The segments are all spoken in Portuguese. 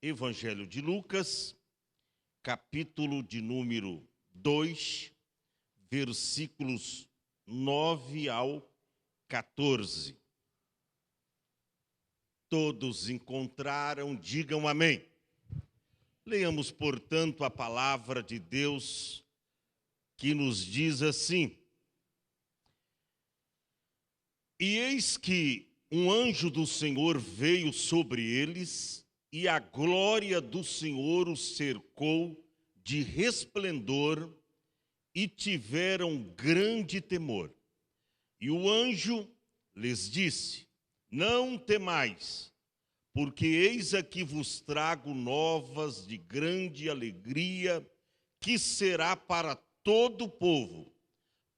Evangelho de Lucas, capítulo de número 2, versículos 9 ao 14. Todos encontraram, digam amém. Leamos, portanto, a palavra de Deus que nos diz assim: E eis que um anjo do Senhor veio sobre eles, e a glória do Senhor os cercou de resplendor, e tiveram grande temor. E o anjo lhes disse: Não temais, porque eis aqui vos trago novas de grande alegria, que será para todo o povo.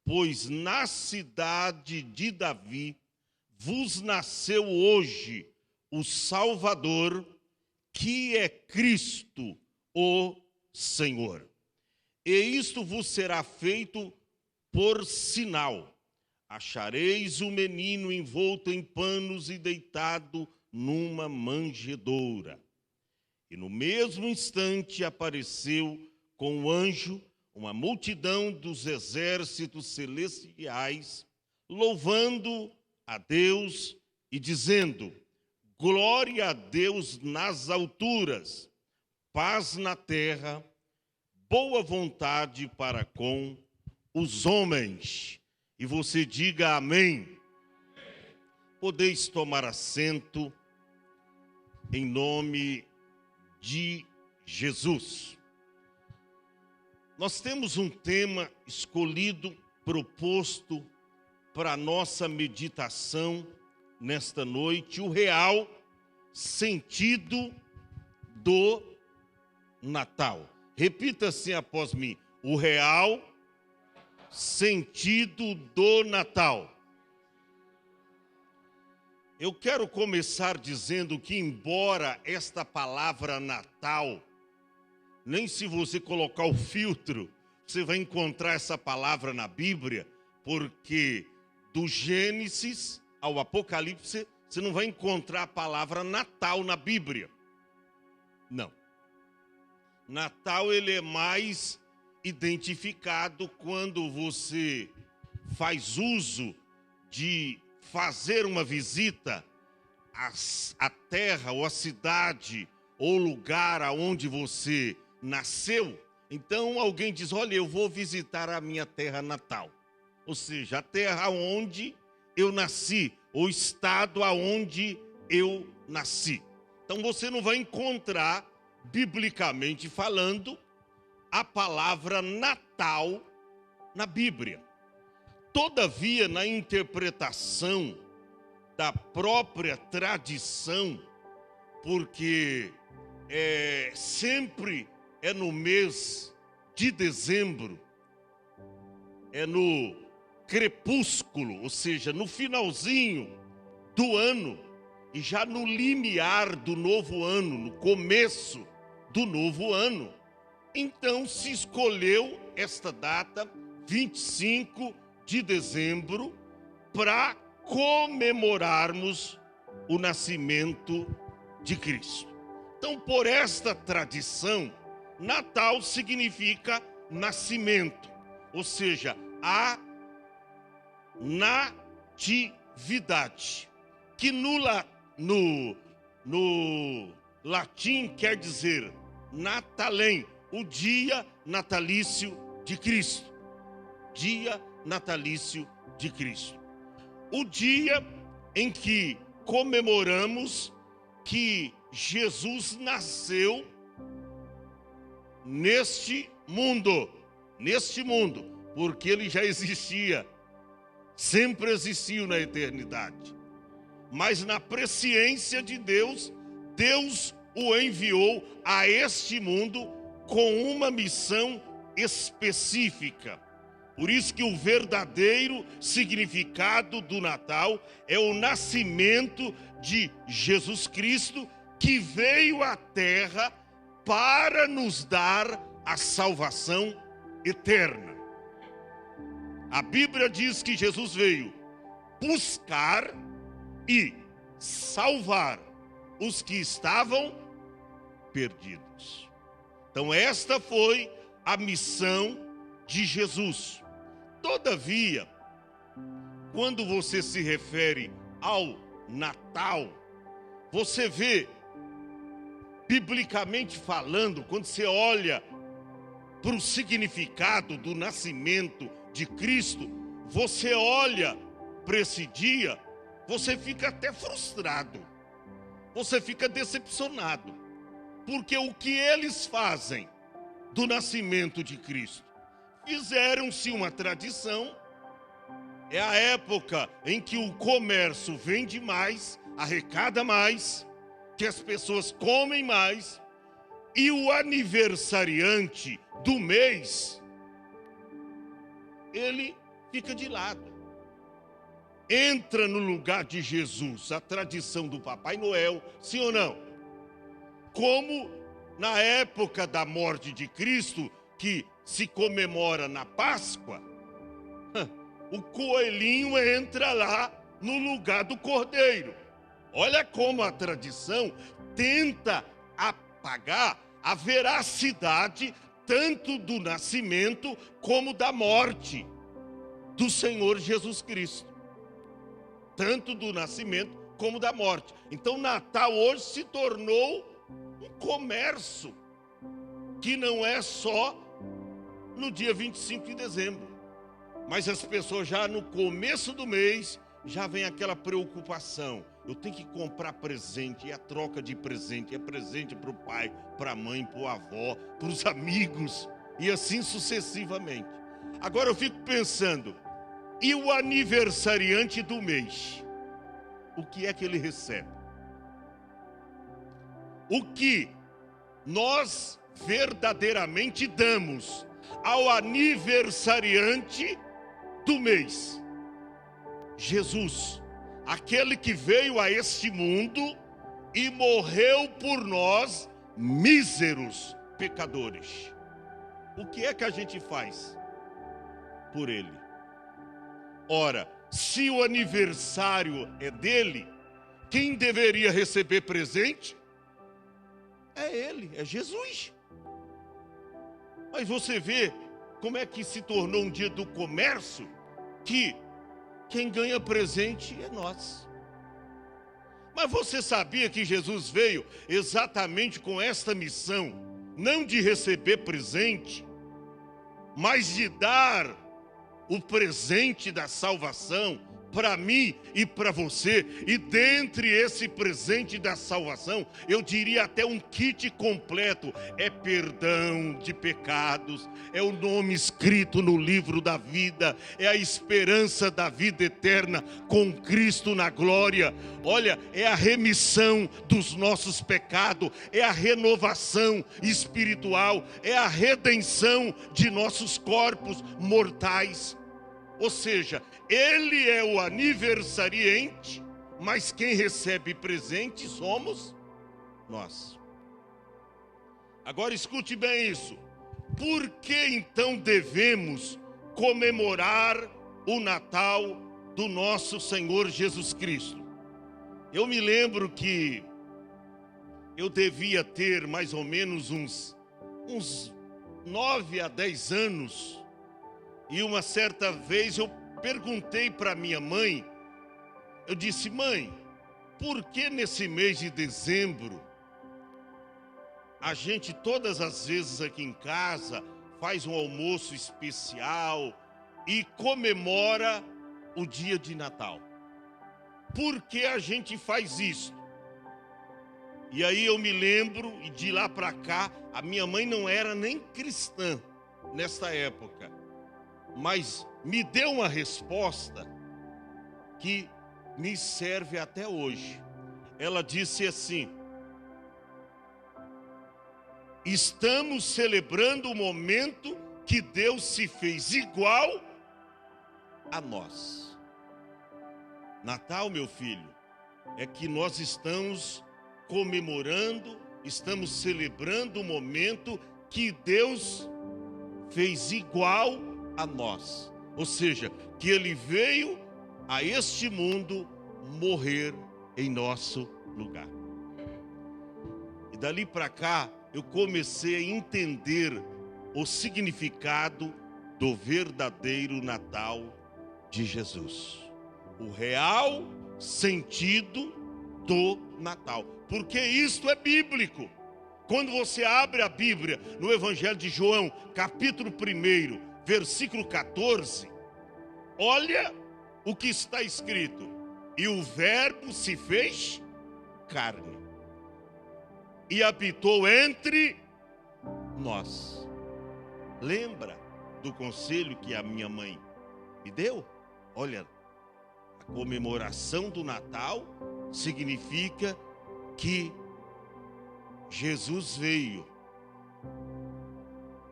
Pois na cidade de Davi vos nasceu hoje o Salvador, que é Cristo, o Senhor. E isto vos será feito por sinal: achareis o menino envolto em panos e deitado numa manjedoura. E no mesmo instante apareceu com o anjo uma multidão dos exércitos celestiais, louvando a Deus e dizendo: Glória a Deus nas alturas, paz na terra, boa vontade para com os homens. E você diga amém. Podeis tomar assento em nome de Jesus. Nós temos um tema escolhido, proposto para a nossa meditação nesta noite: o real sentido do Natal. Repita assim após mim: o real sentido do Natal. Eu quero começar dizendo que, embora esta palavra Natal, nem se você colocar o filtro, você vai encontrar essa palavra na Bíblia, porque do Gênesis ao Apocalipse, você não vai encontrar a palavra Natal na Bíblia. Não. Natal, ele é mais identificado quando você faz uso de fazer uma visita à terra, ou à cidade, ou lugar aonde você nasceu. Então alguém diz: olha, eu vou visitar a minha terra natal. Ou seja, a terra onde eu nasci, o estado aonde eu nasci. Então você não vai encontrar, biblicamente falando, a palavra Natal na Bíblia. Todavia, na interpretação da própria tradição, porque sempre é no mês de dezembro, é no crepúsculo, ou seja, no finalzinho do ano, e já no limiar do novo ano, no começo do novo ano. Então se escolheu esta data, 25 de dezembro, para comemorarmos o nascimento de Cristo. Então, por esta tradição, Natal significa nascimento, ou seja, a natividade, que no latim quer dizer Natalém, o dia natalício de Cristo. Dia natalício de Cristo. O dia em que comemoramos que Jesus nasceu neste mundo, porque ele já existia, sempre existiu na eternidade. Mas na presciência de Deus, Deus o enviou a este mundo com uma missão específica. Por isso que o verdadeiro significado do Natal é o nascimento de Jesus Cristo, que veio à terra para nos dar a salvação eterna. A Bíblia diz que Jesus veio buscar e salvar os que estavam perdidos. Então esta foi a missão de Jesus. Todavia, quando você se refere ao Natal, você vê, biblicamente falando, quando você olha para o significado do nascimento de Cristo, você olha para esse dia, você fica até frustrado, você fica decepcionado, porque o que eles fazem do nascimento de Cristo? Fizeram-se uma tradição. É a época em que o comércio vende mais, arrecada mais, que as pessoas comem mais, e o aniversariante do mês, ele fica de lado. Entra no lugar de Jesus a tradição do Papai Noel, sim ou não? Como na época da morte de Cristo, que se comemora na Páscoa, o coelhinho entra lá no lugar do cordeiro. Olha como a tradição tenta apagar a veracidade tanto do nascimento como da morte do Senhor Jesus Cristo. Tanto do nascimento como da morte. Então Natal hoje se tornou um comércio que não é só no dia 25 de dezembro. Mas as pessoas já no começo do mês, já vem aquela preocupação. Eu tenho que comprar presente, e a troca de presente, é presente para o pai, para a mãe, para o avó, para os amigos, e assim sucessivamente. Agora eu fico pensando, e o aniversariante do mês? O que é que ele recebe? O que nós verdadeiramente damos ao aniversariante do mês? Jesus, aquele que veio a este mundo e morreu por nós, míseros pecadores. O que é que a gente faz por ele? Ora, se o aniversário é dele, quem deveria receber presente? É ele, é Jesus. Mas você vê como é que se tornou um dia do comércio, que quem ganha presente é nós. Mas você sabia que Jesus veio exatamente com esta missão, não de receber presente, mas de dar o presente da salvação para mim e para você, e dentre esse presente da salvação, eu diria até um kit completo, é perdão de pecados, é o nome escrito no livro da vida, é a esperança da vida eterna com Cristo na glória, olha, é a remissão dos nossos pecados, é a renovação espiritual, é a redenção de nossos corpos mortais. Ou seja, ele é o aniversariante, mas quem recebe presente somos nós. Agora escute bem isso. Por que então devemos comemorar o Natal do nosso Senhor Jesus Cristo? Eu me lembro que eu devia ter mais ou menos uns 9 a 10 anos. E uma certa vez eu perguntei para minha mãe, eu disse: mãe, por que nesse mês de dezembro, a gente todas as vezes aqui em casa faz um almoço especial e comemora o dia de Natal? Por que a gente faz isso? E aí eu me lembro, e de lá para cá, a minha mãe não era nem cristã nesta época, mas me deu uma resposta que me serve até hoje. Ela disse assim: estamos celebrando o momento que Deus se fez igual a nós. Natal, meu filho, é que nós estamos comemorando, estamos celebrando o momento que Deus fez igual a nós, ou seja, que ele veio a este mundo morrer em nosso lugar. E dali para cá, eu comecei a entender o significado do verdadeiro Natal de Jesus. O real sentido do Natal. Porque isto é bíblico. Quando você abre a Bíblia no Evangelho de João, capítulo 1, versículo 14, olha o que está escrito. E o Verbo se fez carne e habitou entre nós. Lembra do conselho que a minha mãe me deu? Olha, a comemoração do Natal significa que Jesus veio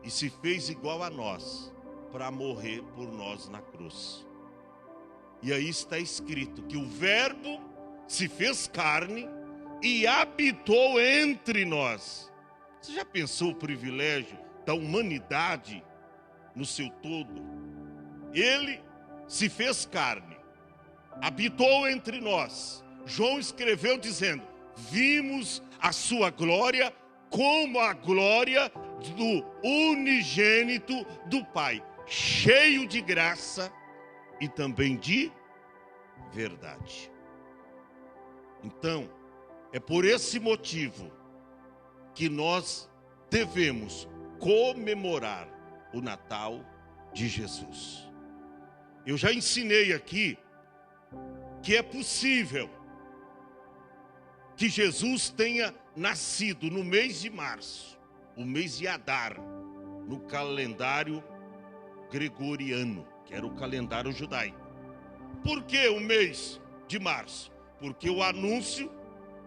e se fez igual a nós para morrer por nós na cruz. E aí está escrito que o Verbo se fez carne e habitou entre nós. Você já pensou o privilégio da humanidade no seu todo? Ele se fez carne, habitou entre nós. João escreveu dizendo: vimos a sua glória como a glória do unigênito do Pai, cheio de graça e também de verdade. Então, é por esse motivo que nós devemos comemorar o Natal de Jesus. Eu já ensinei aqui que é possível que Jesus tenha nascido no mês de março, o mês de Adar, no calendário gregoriano, que era o calendário judaico. Por que o mês de março? Porque o anúncio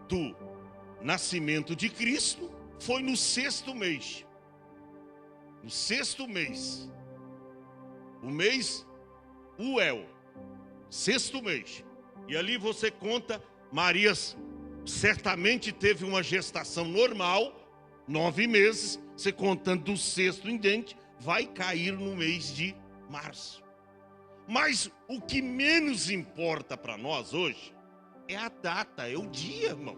do nascimento de Cristo foi no 6º mês. No 6º mês. O mês Uel. 6º mês. E ali você conta, Maria certamente teve uma gestação normal, 9 meses, você contando do 6º em diante, vai cair no mês de março. Mas o que menos importa para nós hoje é a data, é o dia, irmão.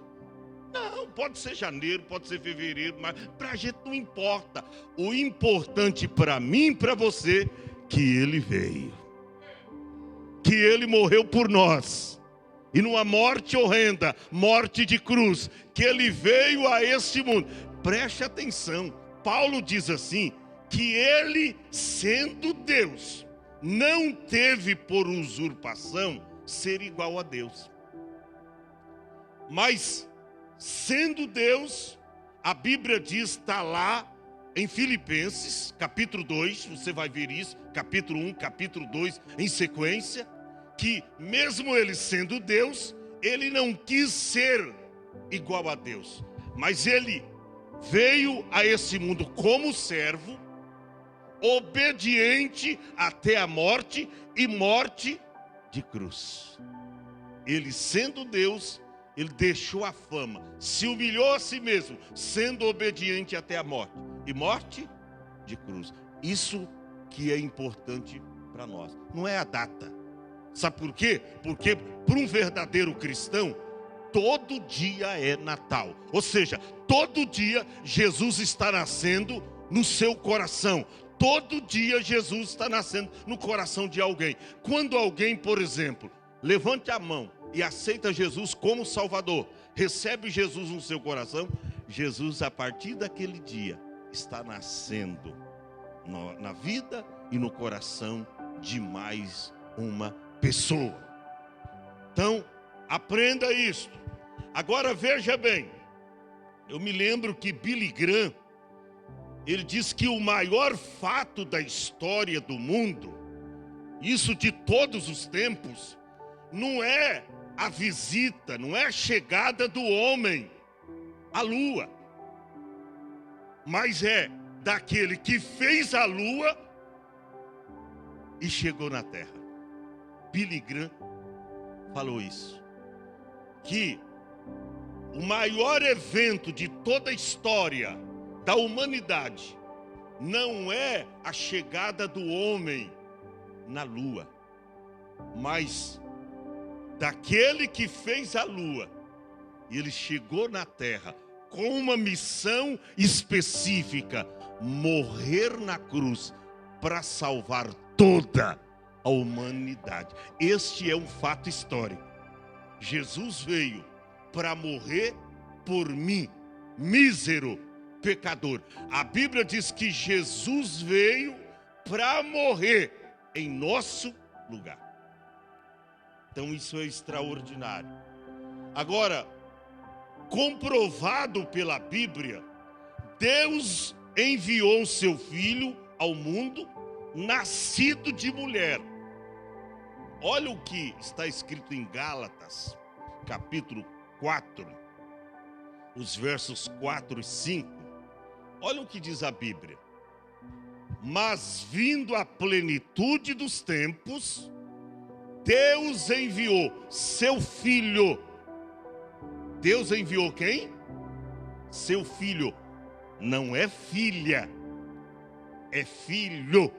Não, pode ser janeiro, pode ser fevereiro, mas para a gente não importa. O importante para mim e para você é que ele veio. Que ele morreu por nós. E numa morte horrenda, morte de cruz, que ele veio a este mundo. Preste atenção, Paulo diz assim, que ele, sendo Deus, não teve por usurpação ser igual a Deus. Mas, sendo Deus, a Bíblia diz, está lá em Filipenses, capítulo 2, você vai ver isso, capítulo 1, capítulo 2, em sequência, que mesmo ele sendo Deus, ele não quis ser igual a Deus, mas ele veio a esse mundo como servo, obediente até a morte e morte de cruz. Ele sendo Deus, ele deixou a fama, se humilhou a si mesmo, sendo obediente até a morte e morte de cruz. Isso que é importante para nós, não é a data. Sabe por quê? Porque para um verdadeiro cristão, todo dia é Natal. Ou seja, todo dia Jesus está nascendo no seu coração. Todo dia Jesus está nascendo no coração de alguém. Quando alguém, por exemplo, levante a mão e aceita Jesus como Salvador, recebe Jesus no seu coração, Jesus, a partir daquele dia, está nascendo na vida e no coração de mais uma pessoa. Então, aprenda isto. Agora veja bem, eu me lembro que Billy Graham, ele diz que o maior fato da história do mundo, isso de todos os tempos, não é a visita, não é a chegada do homem à lua, mas é daquele que fez a lua e chegou na terra. Billy Graham falou isso, que o maior evento de toda a história da humanidade não é a chegada do homem na lua, mas daquele que fez a lua, e ele chegou na terra com uma missão específica: morrer na cruz para salvar toda a humanidade. Este é um fato histórico. Jesus veio para morrer por mim, mísero pecador. A Bíblia diz que Jesus veio para morrer em nosso lugar. Então isso é extraordinário. Agora, comprovado pela Bíblia, Deus enviou seu Filho ao mundo, nascido de mulher. Olha o que está escrito em Gálatas, capítulo 4, os versos 4 e 5. Olha o que diz a Bíblia. Mas vindo a plenitude dos tempos, Deus enviou seu Filho. Deus enviou quem? Seu Filho. Não é filha, é filho.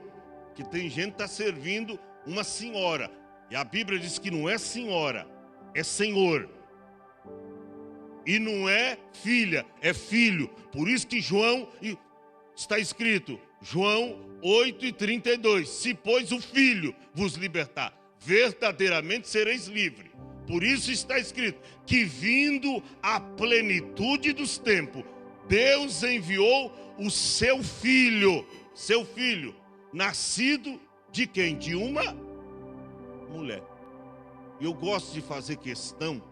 Que tem gente que está servindo uma senhora. E a Bíblia diz que não é senhora, é senhor. E não é filha, é filho. Por isso que João, está escrito, João 8:32. Se pois o Filho vos libertar, verdadeiramente sereis livres. Por isso está escrito que vindo a plenitude dos tempos, Deus enviou o seu Filho, nascido de quem? De uma mulher. Eu gosto de fazer questão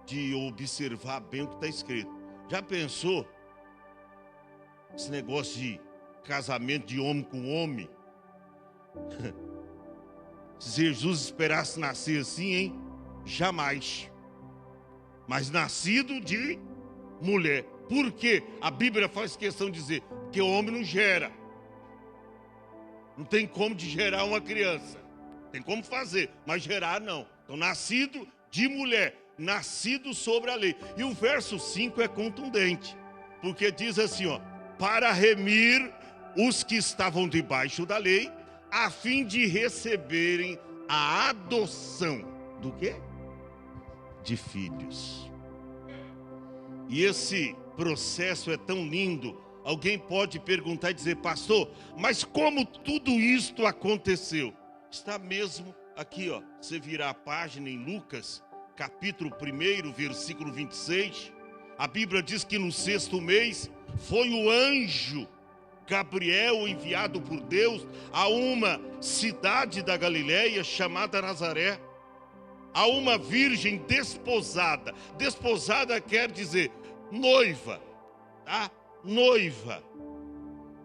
de observar bem o que está escrito. Já pensou esse negócio de casamento de homem com homem? Se Jesus esperasse nascer assim, hein? Jamais. Mas nascido de mulher. Por quê? A Bíblia faz questão de dizer que o homem não gera. Não tem como de gerar uma criança. Tem como fazer, mas gerar não. Então, nascido de mulher, nascido sobre a lei. E o verso 5 é contundente, porque diz assim, ó: para remir os que estavam debaixo da lei, a fim de receberem a adoção do quê? De filhos. E esse processo é tão lindo. Alguém pode perguntar e dizer: pastor, mas como tudo isto aconteceu? Está mesmo aqui, ó. Você virar a página em Lucas, capítulo 1, versículo 26. A Bíblia diz que no 6º mês foi o anjo Gabriel enviado por Deus a uma cidade da Galileia chamada Nazaré, a uma virgem desposada. Desposada quer dizer noiva, tá? Noiva,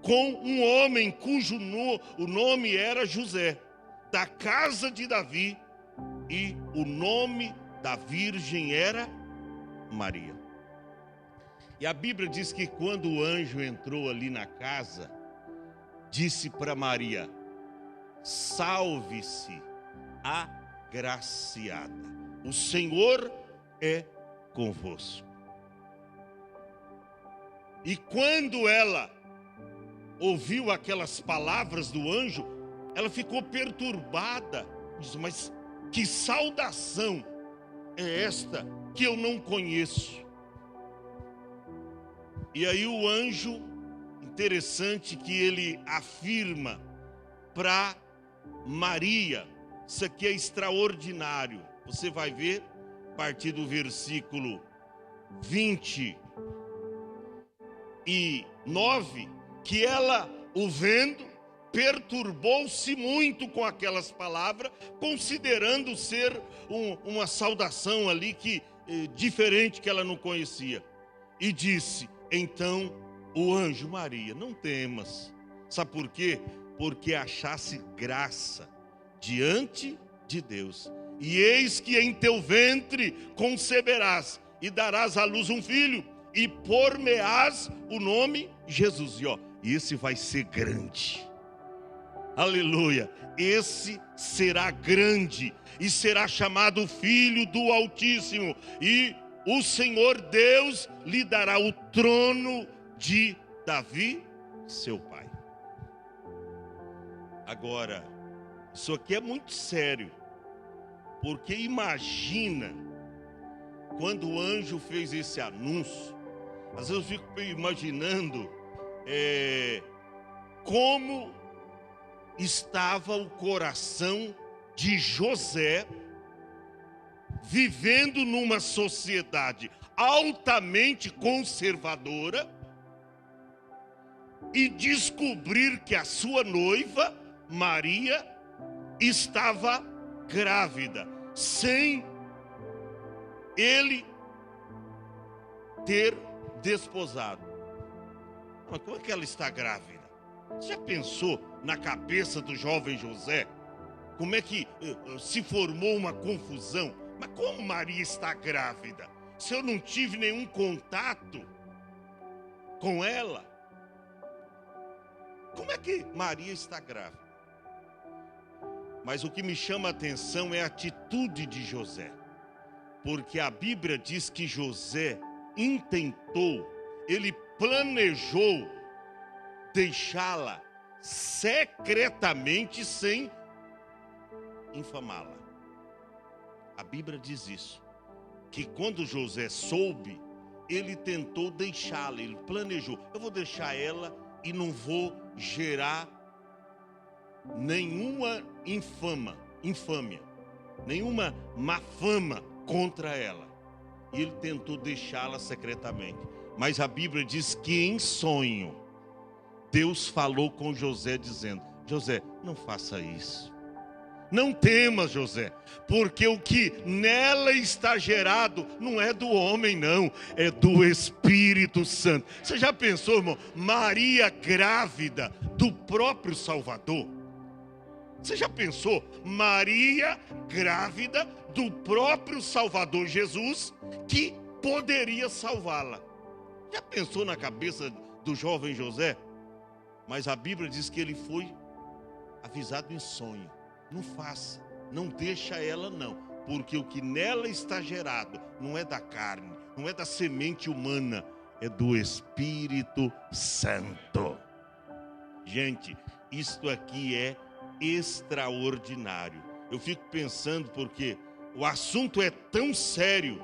com um homem cujo o nome era José, da casa de Davi, e o nome da virgem era Maria. E a Bíblia diz que quando o anjo entrou ali na casa, disse para Maria: salve-se, agraciada, o Senhor é convosco. E quando ela ouviu aquelas palavras do anjo, ela ficou perturbada. Diz: mas que saudação é esta que eu não conheço? E aí o anjo, interessante que ele afirma para Maria, isso aqui é extraordinário. Você vai ver a partir do versículo 29, que ela, o vendo, perturbou-se muito com aquelas palavras, considerando ser uma saudação ali diferente, que ela não conhecia. E disse então o anjo: Maria, não temas. Sabe por quê? Porque achasse graça diante de Deus. E eis que em teu ventre conceberás e darás à luz um filho, e por-me-ás o nome Jesus. E esse vai ser grande. Aleluia. Esse será grande e será chamado Filho do Altíssimo. E o Senhor Deus lhe dará o trono de Davi, seu pai. Agora, isso aqui é muito sério, porque imagina quando o anjo fez esse anúncio, Às vezes eu fico imaginando como estava o coração de José vivendo numa sociedade altamente conservadora e descobrir que a sua noiva, Maria, estava grávida, sem ele ter desposado. Mas como é que ela está grávida? Você já pensou na cabeça do jovem José? Como é que se formou uma confusão? Mas como Maria está grávida? Se eu não tive nenhum contato com ela, como é que Maria está grávida? Mas o que me chama a atenção é a atitude de José. Porque a Bíblia diz que José intentou, ele planejou deixá-la secretamente sem infamá-la. A Bíblia diz isso, que quando José soube, ele tentou deixá-la, ele planejou, eu vou deixar ela e não vou gerar nenhuma infâmia, nenhuma má fama contra ela. E ele tentou deixá-la secretamente. Mas a Bíblia diz que em sonho, Deus falou com José dizendo: José, não faça isso. Não temas, José, porque o que nela está gerado não é do homem, não, é do Espírito Santo. Você já pensou, irmão, Maria grávida do próprio Salvador? Você já pensou, Maria grávida do próprio Salvador Jesus, que poderia salvá-la? Já pensou na cabeça do jovem José? Mas a Bíblia diz que ele foi avisado em sonho. Não faça, não deixa ela não, porque o que nela está gerado não é da carne, não é da semente humana, é do Espírito Santo. Gente, isto aqui é extraordinário. Eu fico pensando porque o assunto é tão sério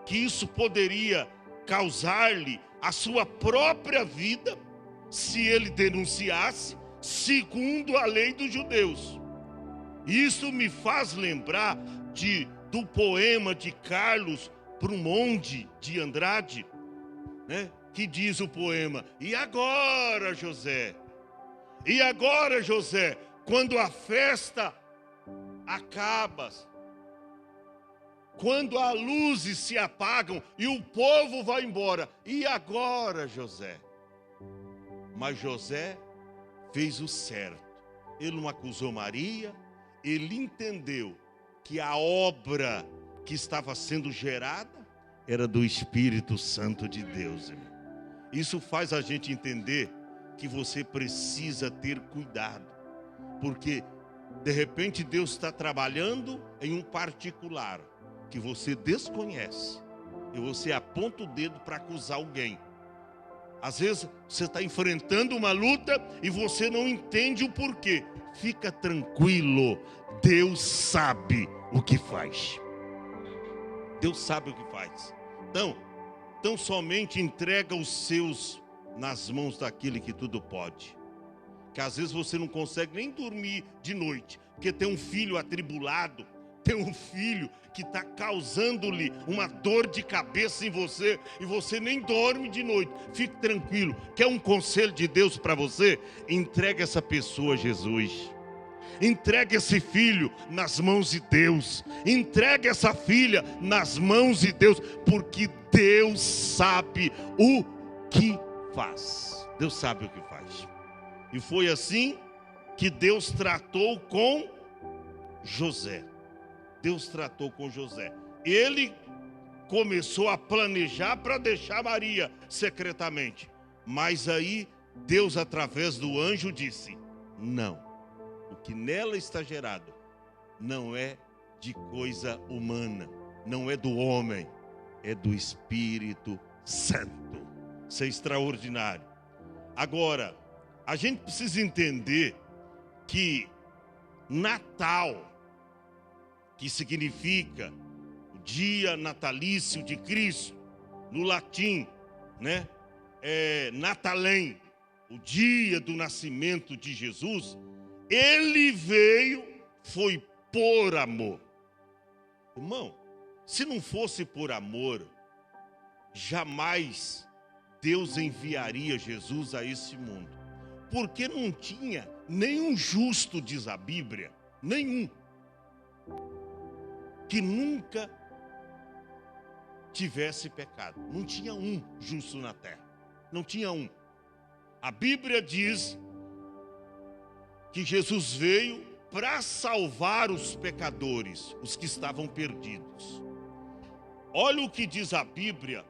que isso poderia causar-lhe a sua própria vida se ele denunciasse segundo a lei dos judeus. Isso me faz lembrar do poema de Carlos Drummond de Andrade, né? Que diz o poema: e agora, José? E agora, José, quando a festa acaba, quando as luzes se apagam e o povo vai embora, e agora, José? Mas José fez o certo. Ele não acusou Maria. Ele entendeu que a obra que estava sendo gerada era do Espírito Santo de Deus, irmão. Isso faz a gente entender que você precisa ter cuidado, porque de repente Deus está trabalhando em um particular que você desconhece e você aponta o dedo para acusar alguém. Às vezes você está enfrentando uma luta e você não entende o porquê. Fica tranquilo, Deus sabe o que faz. Deus sabe o que faz. Então somente entrega os seus nas mãos daquele que tudo pode. Que às vezes você não consegue nem dormir de noite, porque tem um filho atribulado, tem um filho que está causando-lhe uma dor de cabeça em você, e você nem dorme de noite. Fique tranquilo. Quer um conselho de Deus para você? Entregue essa pessoa a Jesus. Entregue esse filho nas mãos de Deus. Entregue essa filha nas mãos de Deus, porque Deus sabe o que faz. Deus sabe o que faz. E foi assim que Deus tratou com José. Deus tratou com José. Ele começou a planejar para deixar Maria secretamente. Mas aí Deus, através do anjo, disse: não, o que nela está gerado não é de coisa humana, não é do homem, é do Espírito Santo. Isso é extraordinário. Agora, a gente precisa entender que Natal, que significa o dia natalício de Cristo, no latim, né? Natalém, o dia do nascimento de Jesus, ele veio, foi por amor. Irmão, se não fosse por amor, jamais Deus enviaria Jesus a esse mundo. Porque não tinha nenhum justo, diz a Bíblia, nenhum, que nunca tivesse pecado. Não tinha um justo na terra. Não tinha um. A Bíblia diz que Jesus veio para salvar os pecadores, os que estavam perdidos. Olha o que diz a Bíblia,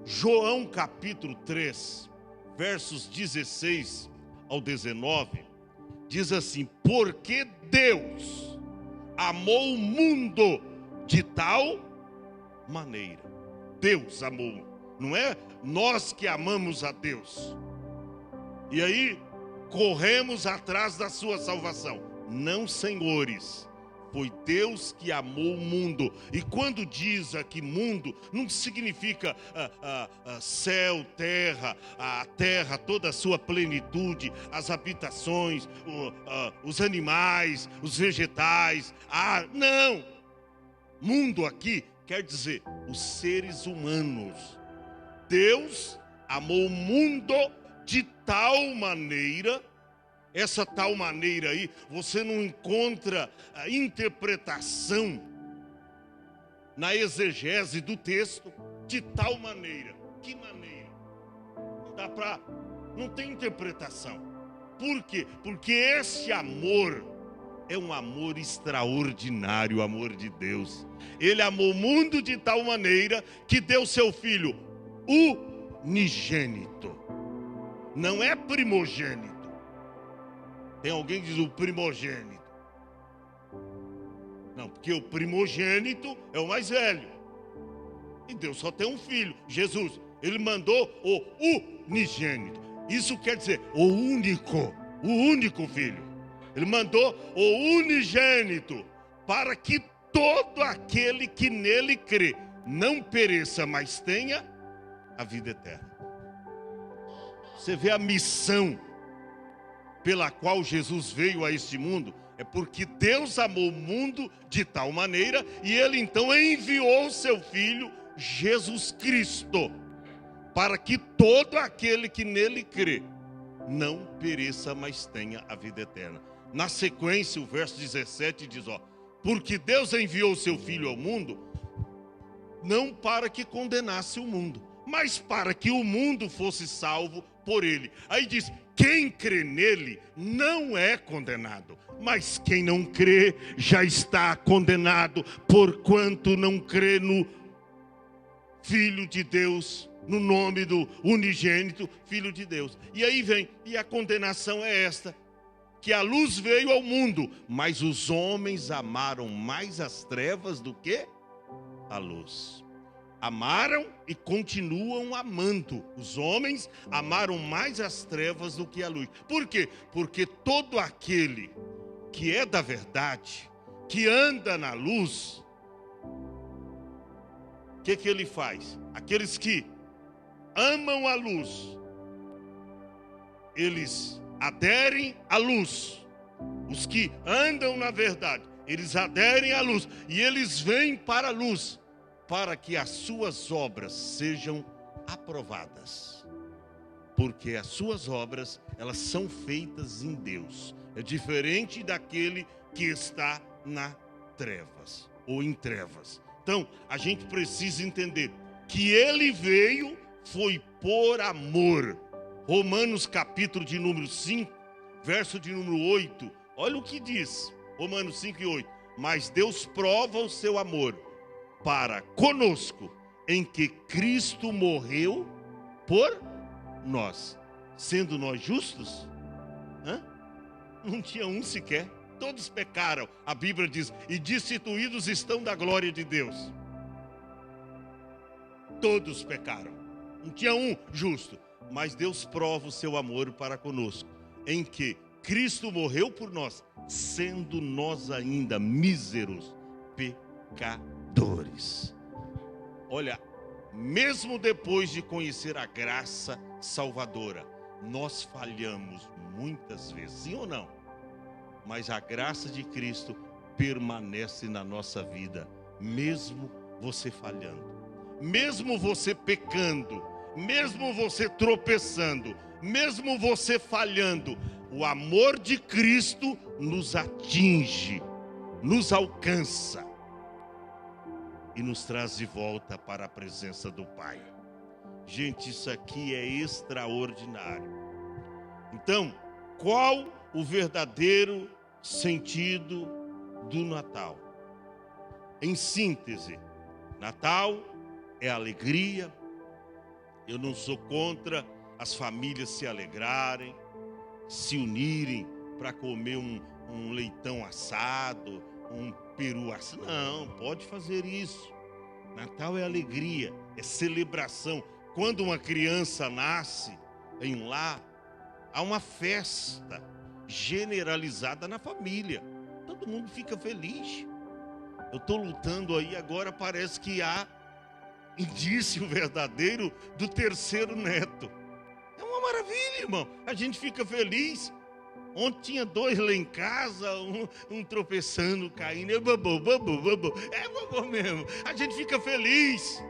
João capítulo 3, versos 16 ao 19, diz assim: porque Deus amou o mundo de tal maneira. Deus amou, não é nós que amamos a Deus. E aí, corremos atrás da sua salvação. Não, senhores, foi Deus que amou o mundo. E quando diz aqui mundo, não significa céu, terra, a terra, toda a sua plenitude, as habitações, os animais, os vegetais. Não! Mundo aqui quer dizer os seres humanos. Deus amou o mundo de tal maneira. Essa tal maneira aí, você não encontra a interpretação na exegese do texto, de tal maneira. Que maneira? Não tem interpretação. Por quê? Porque esse amor é um amor extraordinário, o amor de Deus. Ele amou o mundo de tal maneira que deu seu filho unigênito. Não é primogênito. Tem alguém que diz o primogênito. Não, porque o primogênito é o mais velho. E Deus só tem um filho, Jesus. Ele mandou o unigênito. Isso quer dizer o único filho. Ele mandou o unigênito para que todo aquele que nele crê não pereça, mas tenha a vida eterna. Você vê a missão pela qual Jesus veio a este mundo, é porque Deus amou o mundo de tal maneira, e Ele então enviou o seu Filho, Jesus Cristo, para que todo aquele que nele crê, não pereça, mas tenha a vida eterna. Na sequência, o verso 17 diz, porque Deus enviou o seu Filho ao mundo, não para que condenasse o mundo, mas para que o mundo fosse salvo por ele. Aí diz, quem crê nele não é condenado, mas quem não crê já está condenado, porquanto não crê no Filho de Deus, no nome do unigênito Filho de Deus. E aí vem, e a condenação é esta, que a luz veio ao mundo, mas os homens amaram mais as trevas do que a luz. Amaram e continuam amando. Os homens amaram mais as trevas do que a luz. Por quê? Porque todo aquele que é da verdade, que anda na luz, o que ele faz? Aqueles que amam a luz, eles aderem à luz. Os que andam na verdade, eles aderem à luz. E eles vêm para a luz, para que as suas obras sejam aprovadas. Porque as suas obras, elas são feitas em Deus. É diferente daquele que está na trevas, ou em trevas. Então, a gente precisa entender que ele veio, foi por amor. Romanos capítulo de número 5, verso de número 8. Olha o que diz, Romanos 5 e 8. Mas Deus prova o seu amor para conosco, em que Cristo morreu por nós. Sendo nós justos? Não tinha um sequer. Todos pecaram, a Bíblia diz, e destituídos estão da glória de Deus. Todos pecaram. Não tinha um justo. Mas Deus prova o seu amor para conosco, em que Cristo morreu por nós, sendo nós ainda míseros pecadores. Olha, mesmo depois de conhecer a graça salvadora, nós falhamos muitas vezes, sim ou não? Mas a graça de Cristo permanece na nossa vida, mesmo você falhando, mesmo você pecando, mesmo você tropeçando, mesmo você falhando. O amor de Cristo nos atinge, nos alcança e nos traz de volta para a presença do Pai. Gente, isso aqui é extraordinário. Então, qual o verdadeiro sentido do Natal? Em síntese, Natal é alegria. Eu não sou contra as famílias se alegrarem, se unirem para comer um leitão assado, um peru assado. Não, pode fazer isso. Natal é alegria, é celebração. Quando uma criança nasce em um lar, há uma festa generalizada na família. Todo mundo fica feliz. Eu estou lutando aí agora, parece que há indício verdadeiro do terceiro neto. É uma maravilha, irmão. A gente fica feliz. Ontem tinha 2 lá em casa, um tropeçando, caindo. É bobo. É bobo mesmo. A gente fica feliz.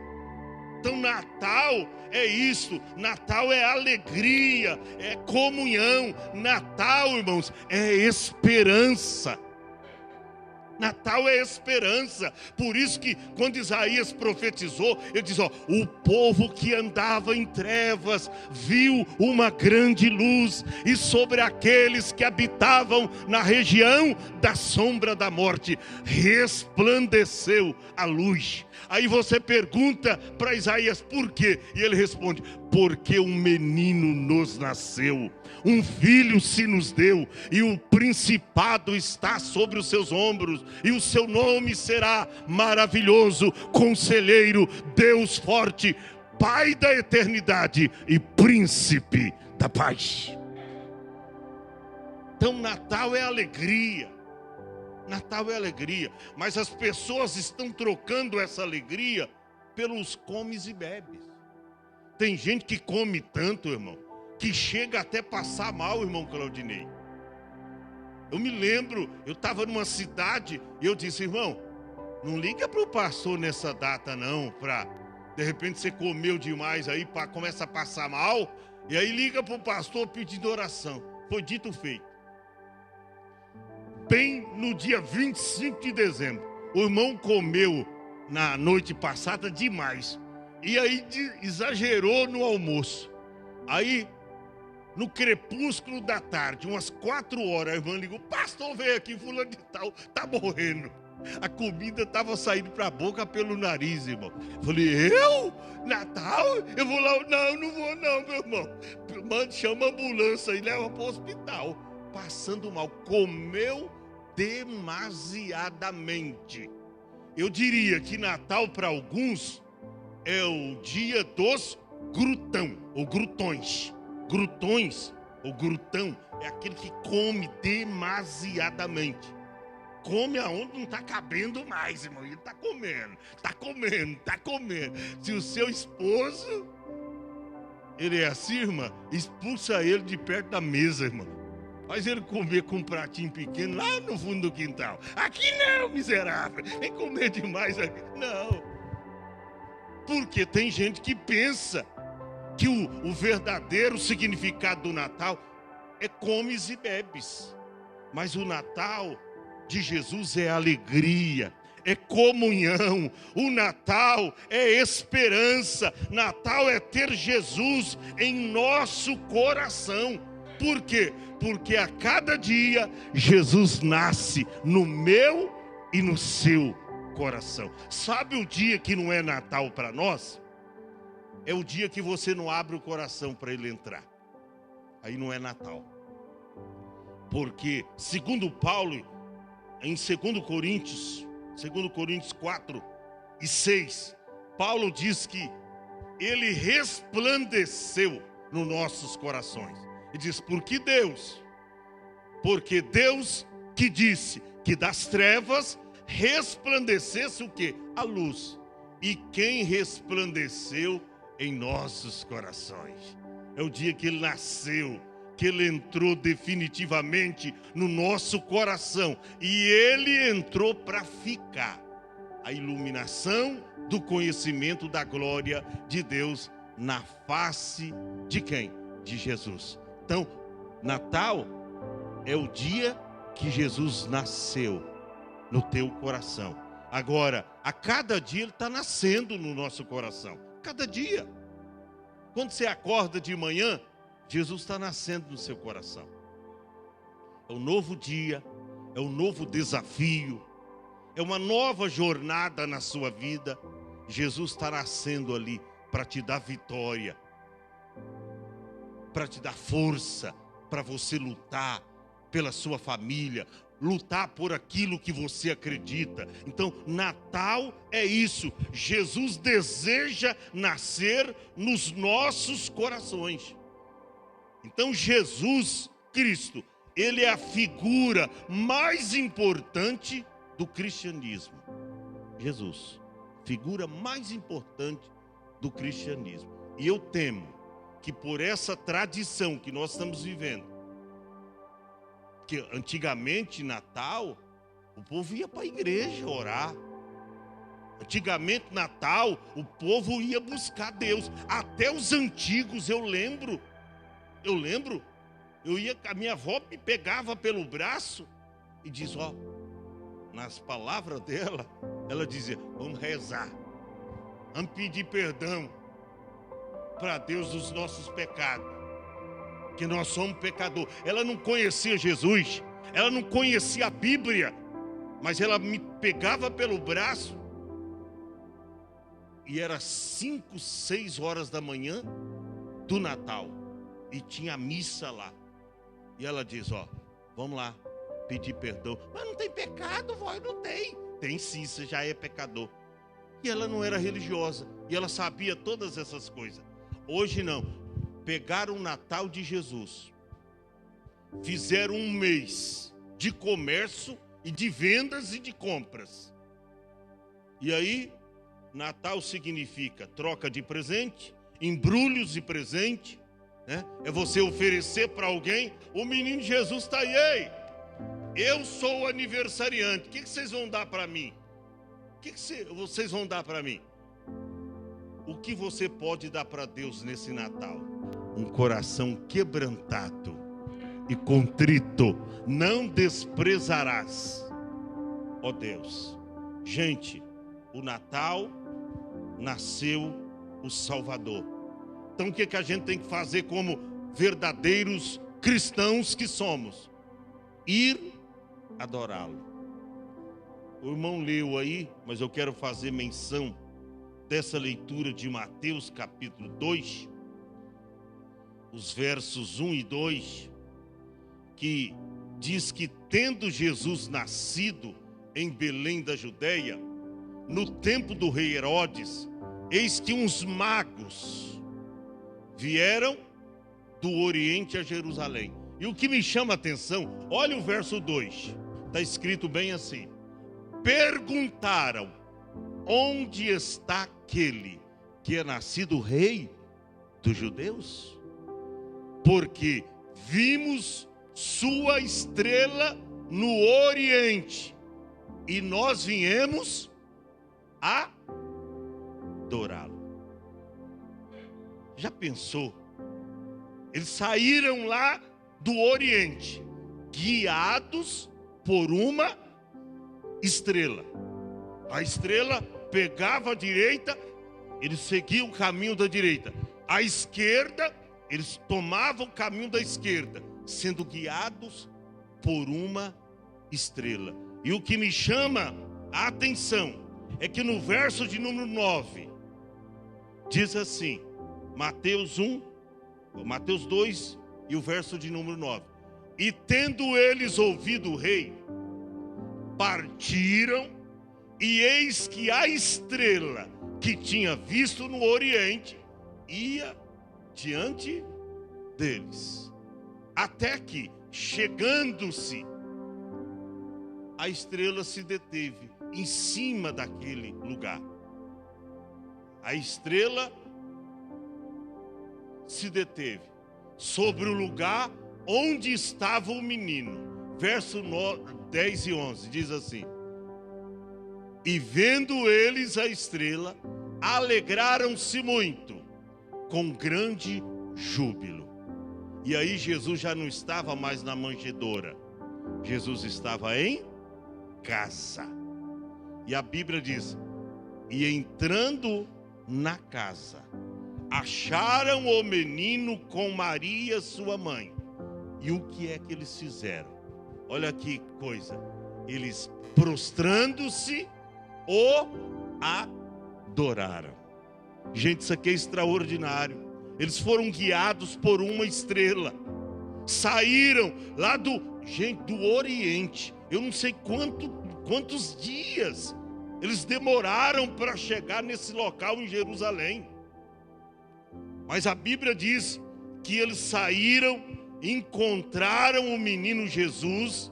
Então Natal é isso. Natal é alegria, é comunhão. Natal, irmãos, é esperança. Natal é esperança. Por isso que quando Isaías profetizou, ele diz, o povo que andava em trevas viu uma grande luz, e sobre aqueles que habitavam na região da sombra da morte resplandeceu a luz. Aí você pergunta para Isaías por quê? E ele responde, porque um menino nos nasceu, um filho se nos deu, e o principado está sobre os seus ombros, e o seu nome será maravilhoso, conselheiro, Deus forte, Pai da eternidade e príncipe da paz. Então Natal é alegria. Natal é alegria, mas as pessoas estão trocando essa alegria pelos comes e bebes. Tem gente que come tanto, irmão, que chega até passar mal, irmão Claudinei. Eu me lembro, eu estava numa cidade e eu disse, irmão, não liga para o pastor nessa data não, para de repente você comeu demais aí, começa a passar mal, e aí liga para o pastor pedindo oração. Foi dito feito. Bem no dia 25 de dezembro, o irmão comeu na noite passada demais, e aí exagerou no almoço. Aí, no crepúsculo da tarde, umas 4 horas, a irmã ligou, pastor, veio aqui, fulano de tal, tá morrendo. A comida estava saindo para a boca pelo nariz, irmão. Falei, eu? Natal? Eu vou lá? Não vou não, meu irmão. Chama a ambulância e leva para o hospital. Passando mal, comeu demasiadamente. Eu diria que Natal para alguns é o dia dos grutão, ou grutões. Grutões, ou grutão, é aquele que come demasiadamente. Come aonde não está cabendo mais, irmão. Ele está comendo. Se o seu esposo, ele é assim, irmã, expulsa ele de perto da mesa, irmão. Faz ele comer com um pratinho pequeno lá no fundo do quintal. Aqui não, miserável. Vem comer demais aqui. Não. Porque tem gente que pensa que o verdadeiro significado do Natal é comes e bebes. Mas o Natal de Jesus é alegria, é comunhão. O Natal é esperança. Natal é ter Jesus em nosso coração. Por quê? Porque a cada dia Jesus nasce no meu e no seu coração. Sabe o dia que não é Natal para nós? É o dia que você não abre o coração para ele entrar. Aí não é Natal. Porque, segundo Paulo, em 2 Coríntios 4:6, Paulo diz que ele resplandeceu nos nossos corações. E diz, porque Deus que disse que das trevas resplandecesse o quê? A luz. e quem resplandeceu em nossos corações. É o dia que ele nasceu, que ele entrou definitivamente no nosso coração. E ele entrou para ficar. A iluminação do conhecimento da glória de Deus na face de quem? De Jesus. Então, Natal é o dia que Jesus nasceu no teu coração. Agora, a cada dia ele está nascendo no nosso coração. Cada dia. Quando você acorda de manhã, Jesus está nascendo no seu coração. É um novo dia, é um novo desafio, é uma nova jornada na sua vida. Jesus está nascendo ali para te dar vitória, para te dar força, para você lutar pela sua família, lutar por aquilo que você acredita. Então, Natal é isso. Jesus deseja nascer nos nossos corações. Então, Jesus Cristo, ele é a figura mais importante do cristianismo. Jesus, figura mais importante do cristianismo. E eu temo que por essa tradição que nós estamos vivendo, que antigamente, Natal, o povo ia para a igreja orar. Antigamente, Natal, o povo ia buscar Deus. Até os antigos, eu lembro, a minha avó me pegava pelo braço e diz, nas palavras dela, ela dizia, vamos rezar, vamos pedir perdão para Deus dos nossos pecados, que nós somos pecadores. Ela não conhecia Jesus, ela não conhecia a Bíblia, mas ela me pegava pelo braço, e era 5, 6 horas da manhã do Natal, e tinha missa lá, e ela diz, vamos lá, pedir perdão. Mas não tem pecado, vó, não tem. Tem sim, você já é pecador. E ela não era religiosa, e ela sabia todas essas coisas. Hoje não, pegaram o Natal de Jesus, fizeram um mês de comércio e de vendas e de compras. E aí, Natal significa troca de presente, embrulhos de presente, né? É você oferecer para alguém, o menino Jesus está aí, ei, eu sou o aniversariante, o que vocês vão dar para mim? O que vocês vão dar para mim? O que você pode dar para Deus nesse Natal? Um coração quebrantado e contrito, não desprezarás, ó Deus. Gente, o Natal nasceu o Salvador. Então o que a gente tem que fazer como verdadeiros cristãos que somos? Ir adorá-lo. O irmão leu aí, mas eu quero fazer menção dessa leitura de Mateus capítulo 2, os versos 1 e 2, que diz que tendo Jesus nascido em Belém da Judeia, no tempo do rei Herodes, eis que uns magos vieram do Oriente a Jerusalém. E o que me chama a atenção, olha o verso 2, está escrito bem assim: perguntaram, onde está aquele que é nascido rei dos judeus? Porque vimos sua estrela no Oriente e nós viemos adorá-lo. Já pensou? Eles saíram lá do Oriente, guiados por uma estrela. A estrela pegava a direita, eles seguiam o caminho da direita. À esquerda, eles tomavam o caminho da esquerda, sendo guiados por uma estrela. E o que me chama a atenção é que no verso de número 9, diz assim, Mateus 2 e o verso de número 9. E tendo eles ouvido o rei, partiram, e eis que a estrela que tinha visto no Oriente ia diante deles. Até que, chegando-se, a estrela se deteve em cima daquele lugar. A estrela se deteve sobre o lugar onde estava o menino. Verso 10 e 11 diz assim: e vendo eles a estrela, alegraram-se muito, com grande júbilo. E aí Jesus já não estava mais na manjedoura, Jesus estava em casa. E a Bíblia diz: e entrando na casa, acharam o menino com Maria, sua mãe. E o que é que eles fizeram? Olha que coisa. Eles, prostrando-se, o adoraram. Gente, isso aqui é extraordinário. Eles foram guiados por uma estrela. Saíram lá do Oriente. Eu não sei quantos dias eles demoraram para chegar nesse local em Jerusalém. Mas a Bíblia diz que eles saíram, encontraram o menino Jesus,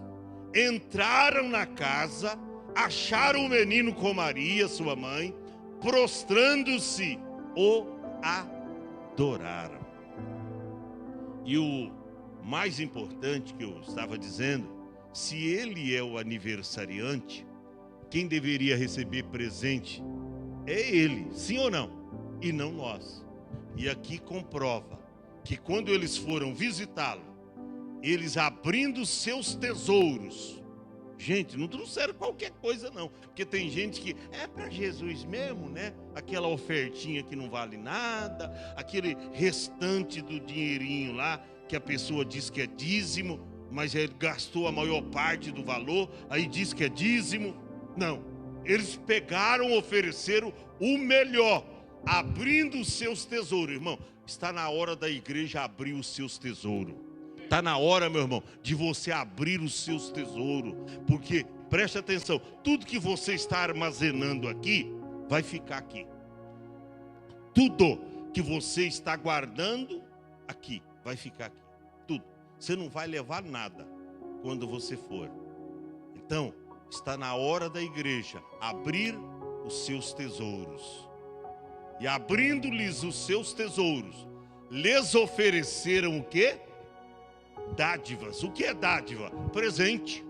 entraram na casa, acharam o menino com Maria, sua mãe, prostrando-se, o adoraram. E o mais importante que eu estava dizendo, se ele é o aniversariante, quem deveria receber presente é ele, sim ou não? E não nós. E aqui comprova que quando eles foram visitá-lo, eles abrindo seus tesouros, gente, não trouxeram qualquer coisa não, porque tem gente que é para Jesus mesmo, né? Aquela ofertinha que não vale nada, aquele restante do dinheirinho lá, que a pessoa diz que é dízimo, mas ele gastou a maior parte do valor, aí diz que é dízimo. Não, eles pegaram, ofereceram o melhor, abrindo os seus tesouros. Irmão, está na hora da igreja abrir os seus tesouros. Está na hora, meu irmão, de você abrir os seus tesouros. Porque, preste atenção, tudo que você está armazenando aqui, vai ficar aqui. Tudo que você está guardando aqui, vai ficar aqui. Tudo. Você não vai levar nada quando você for. Então, está na hora da igreja abrir os seus tesouros. E abrindo-lhes os seus tesouros, lhes ofereceram o quê? Dádivas. O que é dádiva? Presente.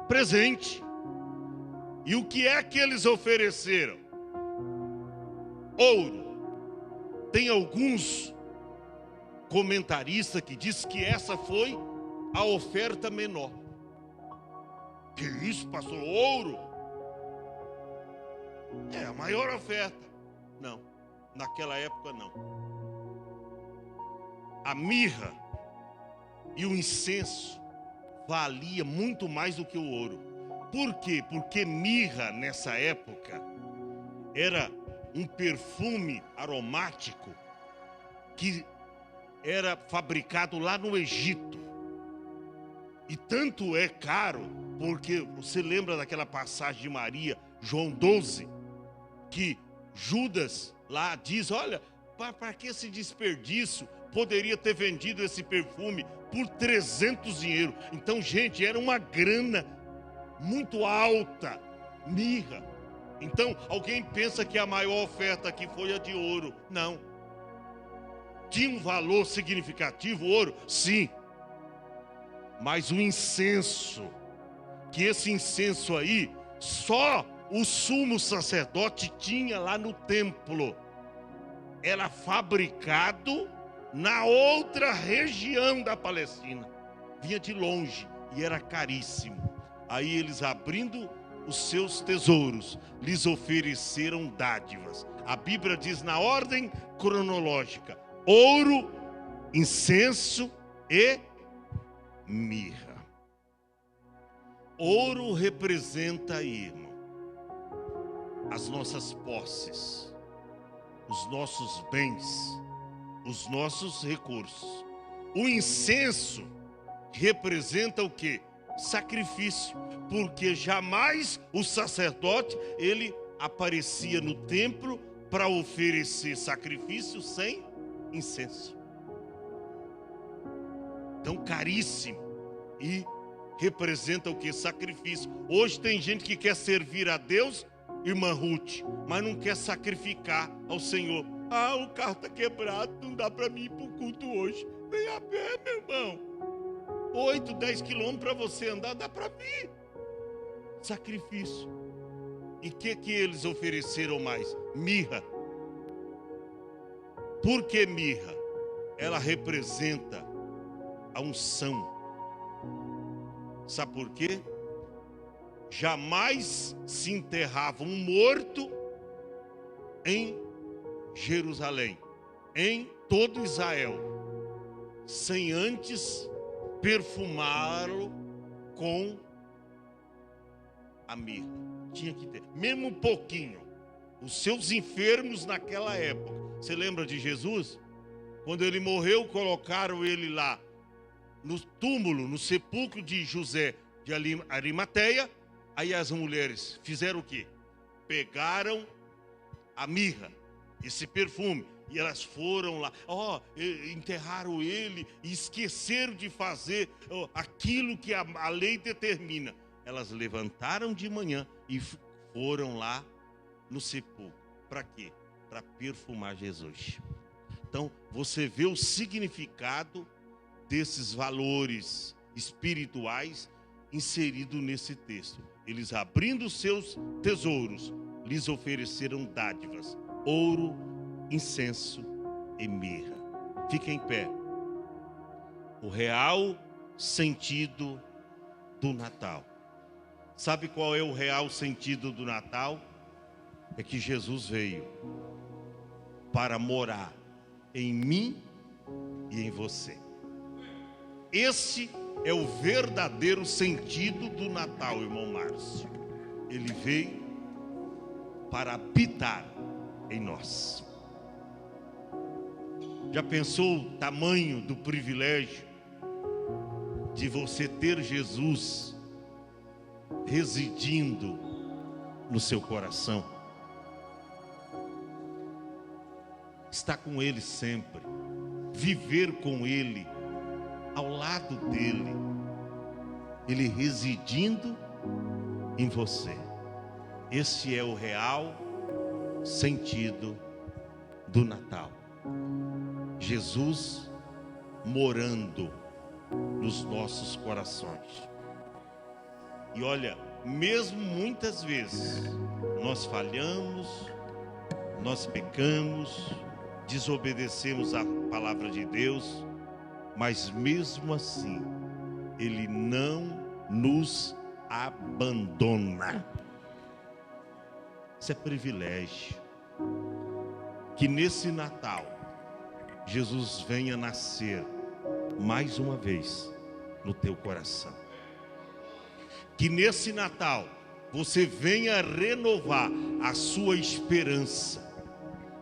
Presente. E o que é que eles ofereceram? Ouro. Tem alguns comentaristas que diz que essa foi a oferta menor. Que isso, pastor? Ouro? É a maior oferta. Não, naquela época não. A mirra e o incenso valia muito mais do que o ouro. Por quê? Porque mirra nessa época era um perfume aromático que era fabricado lá no Egito. E tanto é caro, porque você lembra daquela passagem de Maria, João 12, que Judas lá diz, olha, para que esse desperdício? Poderia ter vendido esse perfume por 300 dinheiro. Então, gente, era uma grana muito alta, mirra. Então, alguém pensa que a maior oferta aqui foi a de ouro. Não. Tinha um valor significativo, ouro? Sim. Mas o incenso, que esse incenso aí, só o sumo sacerdote tinha lá no templo. Era fabricado na outra região da Palestina. Vinha de longe e era caríssimo. Aí eles, abrindo os seus tesouros, lhes ofereceram dádivas. A Bíblia diz na ordem cronológica: ouro, incenso e mirra. Ouro representa aí, irmão, as nossas posses, os nossos bens, os nossos recursos. O incenso representa o quê? Sacrifício, porque jamais o sacerdote, ele aparecia no templo para oferecer sacrifício sem incenso. Então, caríssimo. E representa o que? Sacrifício. Hoje tem gente que quer servir a Deus irmã Ruth, mas não quer sacrificar ao Senhor. Ah, o carro está quebrado, não dá para mim ir para o culto hoje. Vem a pé, meu irmão. 8, 10 quilômetros para você andar, dá para vir. Sacrifício. E o que eles ofereceram mais? Mirra. Por que mirra? Ela representa a unção. Sabe por quê? Jamais se enterrava um morto em Jerusalém, em todo Israel, sem antes perfumá-lo com a mirra. Tinha que ter, mesmo um pouquinho. Os seus enfermos naquela época. Você lembra de Jesus? Quando ele morreu, colocaram ele lá no túmulo, no sepulcro de José de Arimateia. Aí as mulheres fizeram o quê? Pegaram a mirra, esse perfume, e elas foram lá, enterraram ele e esqueceram de fazer aquilo que a lei determina. Elas levantaram de manhã e foram lá no sepulcro. Para quê? Para perfumar Jesus. Então, você vê o significado desses valores espirituais inserido nesse texto. Eles, abrindo seus tesouros, lhes ofereceram dádivas, ouro, incenso e mirra. Fique em pé. O real sentido do Natal. Sabe qual é o real sentido do Natal? É que Jesus veio para morar em mim e em você. Esse é o verdadeiro sentido do Natal, irmão Márcio. Ele veio para habitar em nós. Já pensou o tamanho do privilégio de você ter Jesus residindo no seu coração? Estar com Ele sempre, viver com Ele, ao lado dele, Ele residindo em você. Esse é o real sentido do Natal. Jesus morando nos nossos corações. E olha, mesmo muitas vezes nós falhamos, nós pecamos, desobedecemos a palavra de Deus, mas mesmo assim, Ele não nos abandona. Isso é privilégio. Que nesse Natal, Jesus venha nascer mais uma vez no teu coração. Que nesse Natal, você venha renovar a sua esperança,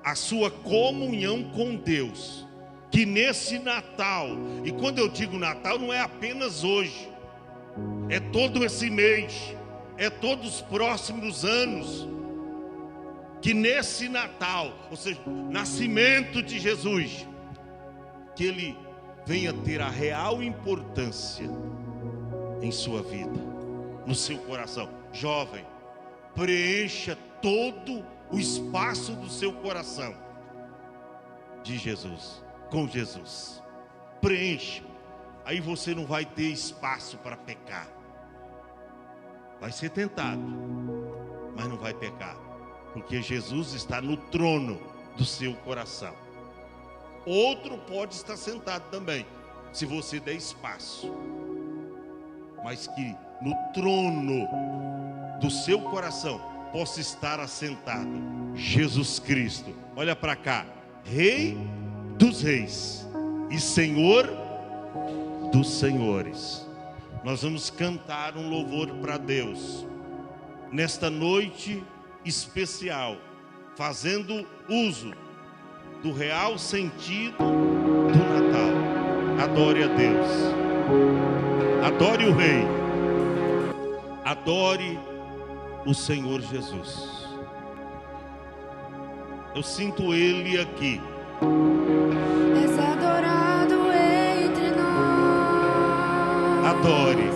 a sua comunhão com Deus. Que nesse Natal, e quando eu digo Natal, não é apenas hoje, é todo esse mês, é todos os próximos anos. Que nesse Natal, ou seja, nascimento de Jesus, que Ele venha ter a real importância em sua vida, no seu coração. Jovem, preencha todo o espaço do seu coração de Jesus, com Jesus. Preencha. Aí você não vai ter espaço para pecar. Vai ser tentado, mas não vai pecar, porque Jesus está no trono do seu coração. Outro pode estar sentado também, se você der espaço, mas que no trono do seu coração possa estar assentado Jesus Cristo. Olha para cá, Rei dos reis e Senhor dos senhores. Nós vamos cantar um louvor para Deus nesta noite especial, fazendo uso do real sentido do Natal. Adore a Deus, adore o Rei, adore o Senhor Jesus. Eu sinto Ele aqui. És adorado entre nós. Adore.